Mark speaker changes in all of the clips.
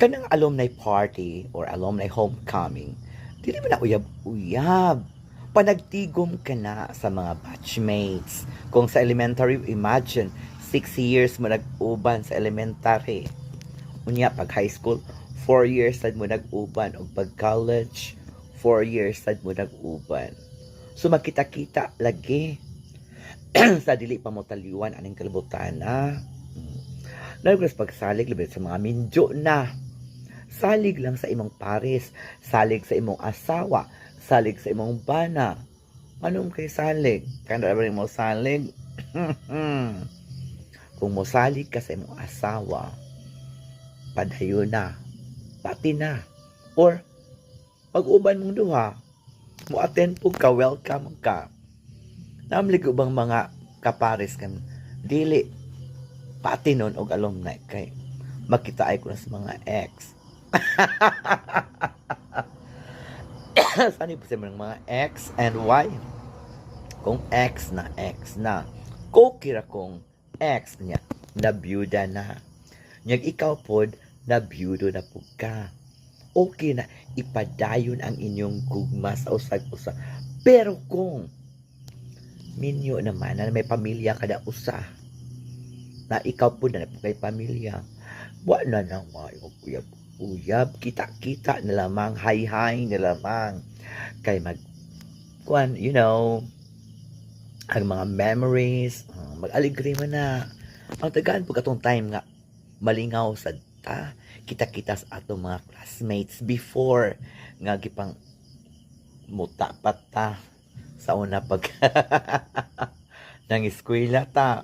Speaker 1: Kanang alumni party or alumni homecoming, dili man na uyab-uyab. Panagtigom ka na sa mga batchmates. Kung sa elementary, imagine, 6 years mo nag-uban sa elementary. Unya, pag high school, 4 years sad mo nag-uban. O pag college, 4 years sad mo nag-uban. So, magkita-kita lagi. Sa dili pa mo taliwan, aning kalibutan na. Nagras pagsalig, libet sa mga minjo na. Salig lang sa imong pares, salig sa imong asawa, salig sa imong bana. Anong kay salig? Kanda ba mo salig? Kung mo salig ka sa imong asawa, padayo na, pati na. Or, pag-uban mong duha, mo attend po ka, welcome ka. Namlig ubang mga kapares kan, dili, pati nun og alumni kay makita ay ko na sa mga ex. Saan po sa mga X and Y? Kung X na. Kukira kong X niya, na byuda na. Nyag ikaw pod, na byudo na po ka. Okay na, ipadayon ang inyong gugma sa usag-usa. Pero kung minyo naman na may pamilya kada usa, na ikaw po na po kay pamilya, wala na uyab, kita-kita na lamang, hay-hay na lamang. Kay kuan, ang mga memories, mag-aligri mo na. Ang tagaan po katong time nga, malingaw sa kita-kita sa atong mga classmates before nga gipang muta ta sa una pag nang eskwela ta.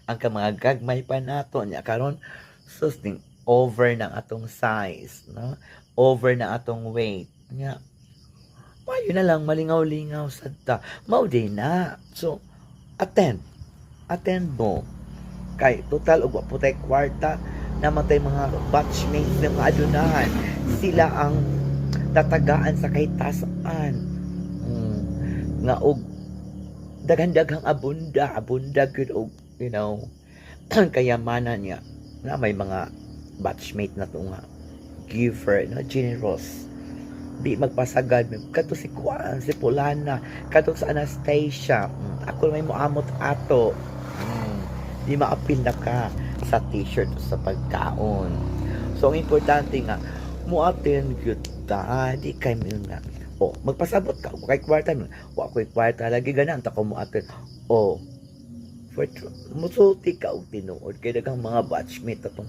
Speaker 1: Ang ka mga gagmay pa nato nya karon susting over ng atong size, no? Over na atong weight. Nga, mayo na lang, malingaw-lingaw sa ta. Mao din na. So, attend. Attend mo. Kay, total, ug po tayo kwarta, naman tayo mga batchmates na mga adunahan. Sila ang tatagaan sa kahitasan. Nga, og, daghang abunda, good, og, kayamanan niya. Na may mga batchmate na to nga giver, generous, di magpasagad. Kato si Kuan, si Polana, kato sa Anastasia, ako may muamot ato, di maapil na ka sa t-shirt o sa pagkaon. So ang importante nga muatin gyud ta, di kay mo nga magpasabot ka kay kwarta mo, wa ko'y kwarta lagi ganan ta ko muatin for musulti ka og tinuod kay daghang mga batchmate atong